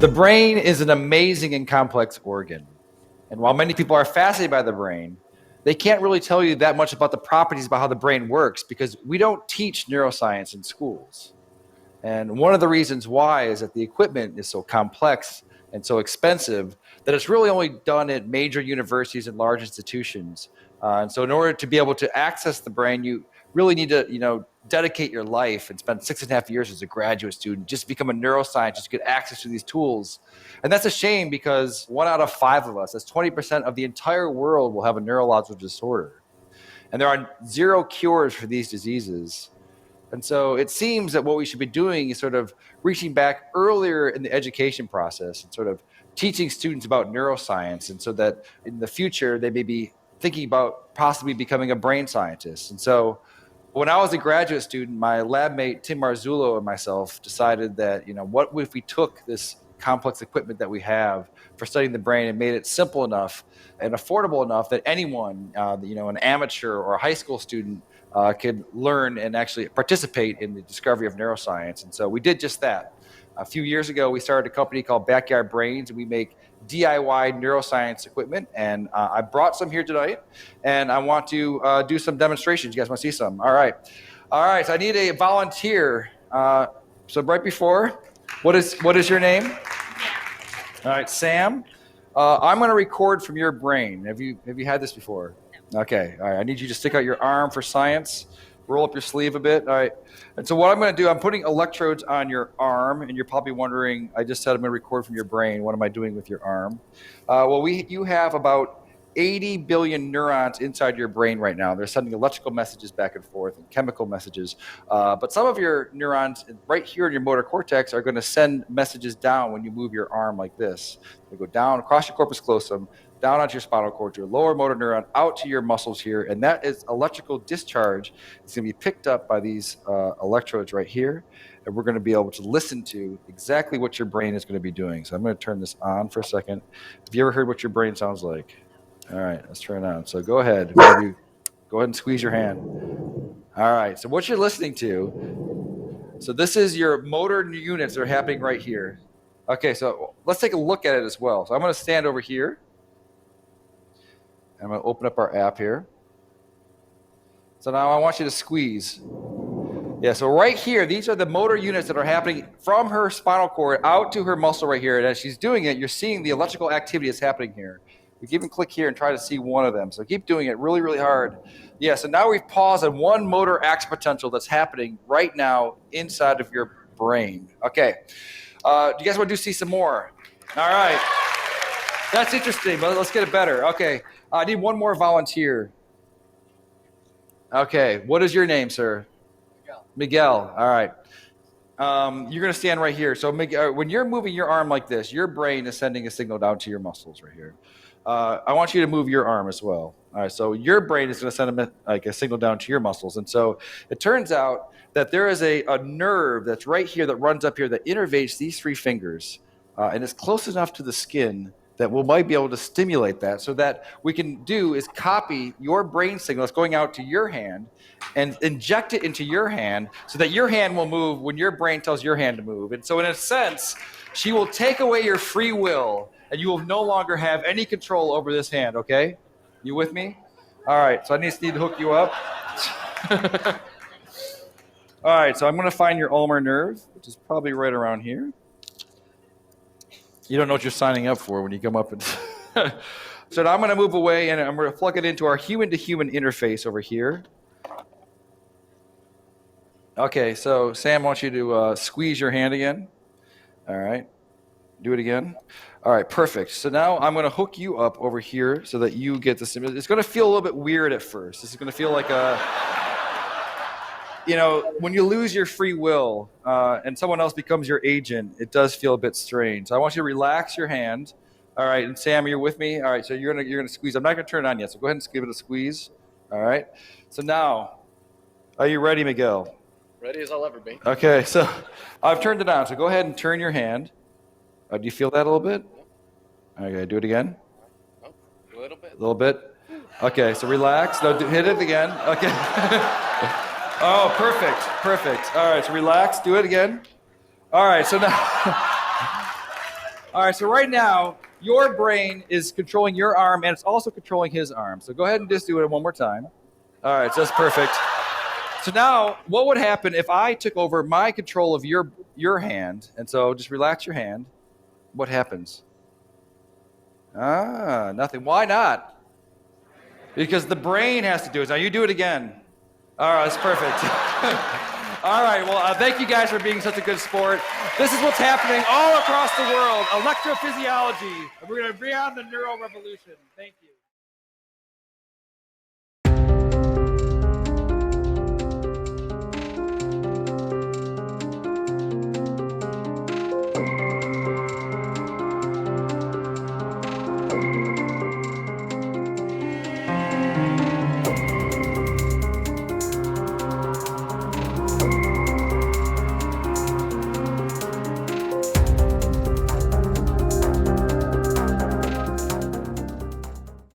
The brain is an amazing and complex organ. And while many people are fascinated by the brain, they can't really tell you that much about the properties about how the brain works because we don't teach neuroscience in schools. And one of the reasons why is that the equipment is so complex and so expensive that it's really only done at major universities and large institutions. And so in order to be able to access the brain, you really need to, dedicate your life and spend 6.5 years as a graduate student, just become a neuroscientist, get access to these tools. And that's a shame because 1 out of 5 of us, that's 20% of the entire world, will have a neurological disorder. And there are 0 cures for these diseases. And so it seems that what we should be doing is sort of reaching back earlier in the education process and sort of teaching students about neuroscience, and so that in the future they may be thinking about possibly becoming a brain scientist. And so when I was a graduate student, my lab mate Tim Marzullo and myself decided that, what if we took this complex equipment that we have for studying the brain and made it simple enough and affordable enough that anyone, an amateur or a high school student, could learn and actually participate in the discovery of neuroscience. And so we did just that. A few years ago, we started a company called Backyard Brains, and we make DIY neuroscience equipment. And I brought some here tonight, and I want to do some demonstrations. You guys want to see some? All right. So I need a volunteer. So right before, what is your name? All right, Sam. I'm going to record from your brain. Have you had this before? No. Okay. All right. I need you to stick out your arm for science. Roll up your sleeve a bit. All right. And so what I'm going to do, I'm putting electrodes on your arm, and you're probably wondering, I just said I'm going to record from your brain. What am I doing with your arm? You have about 80 billion neurons inside your brain right now. They're sending electrical messages back and forth and chemical messages. But some of your neurons right here in your motor cortex are going to send messages down when you move your arm like this. They go down across your corpus callosum, down onto your spinal cord, your lower motor neuron, out to your muscles here. And that is electrical discharge. It's going to be picked up by these electrodes right here. And we're going to be able to listen to exactly what your brain is going to be doing. So I'm going to turn this on for a second. Have you ever heard what your brain sounds like? All right, let's turn it on. So go ahead. Go ahead and squeeze your hand. All right, so what you're listening to, so this is your motor units that are happening right here. Okay, so let's take a look at it as well. So I'm going to stand over here. I'm going to open up our app here. So now I want you to squeeze. Yeah, so right here, these are the motor units that are happening from her spinal cord out to her muscle right here. And as she's doing it, you're seeing the electrical activity that's happening here. You can even click here and try to see one of them. So keep doing it really, really hard. Yeah, so now we've paused on one motor action potential that's happening right now inside of your brain. Okay, do you guys want to see some more? All right, that's interesting, but let's get it better. Okay, I need one more volunteer. Okay, what is your name, sir? Miguel. All right. You're going to stand right here. So Miguel, when you're moving your arm like this, your brain is sending a signal down to your muscles right here. I want you to move your arm as well. All right, so your brain is going to send a signal down to your muscles. And so it turns out that there is a nerve that's right here that runs up here that innervates these 3 fingers. And it's close enough to the skin that we might be able to stimulate that, so that we can do is copy your brain signal that's going out to your hand and inject it into your hand so that your hand will move when your brain tells your hand to move. And so in a sense, she will take away your free will, and you will no longer have any control over this hand, okay? You with me? All right, so I just need to hook you up. All right, so I'm going to find your ulnar nerve, which is probably right around here. You don't know what you're signing up for when you come up. So now I'm going to move away, and I'm going to plug it into our human-to-human interface over here. Okay, so Sam, I want you to squeeze your hand again. All right, do it again. All right, perfect. So now I'm going to hook you up over here so that you get the stimulus. It's going to feel a little bit weird at first. This is going to feel like when you lose your free will and someone else becomes your agent, it does feel a bit strange. So I want you to relax your hand. All right, and Sam, you're with me? All right, so you're gonna squeeze. I'm not going to turn it on yet, so go ahead and give it a squeeze. All right. So now, are you ready, Miguel? Ready as I'll ever be. Okay, so I've turned it on. So go ahead and turn your hand. Do you feel that a little bit? Okay, do it again. Oh, a little bit. A little bit. Okay, so relax. No, hit it again. Okay. Oh, perfect. All right, so relax. Do it again. All right, so now. All right, so right now, your brain is controlling your arm, and it's also controlling his arm. So go ahead and just do it one more time. All right, so that's perfect. So now, what would happen if I took over my control of your hand? And so just relax your hand. What happens? Nothing. Why not? Because the brain has to do it. Now you do it again. All right, that's perfect. All right, well, thank you guys for being such a good sport. This is what's happening all across the world, electrophysiology. We're going to bring on the neuro revolution. Thank you.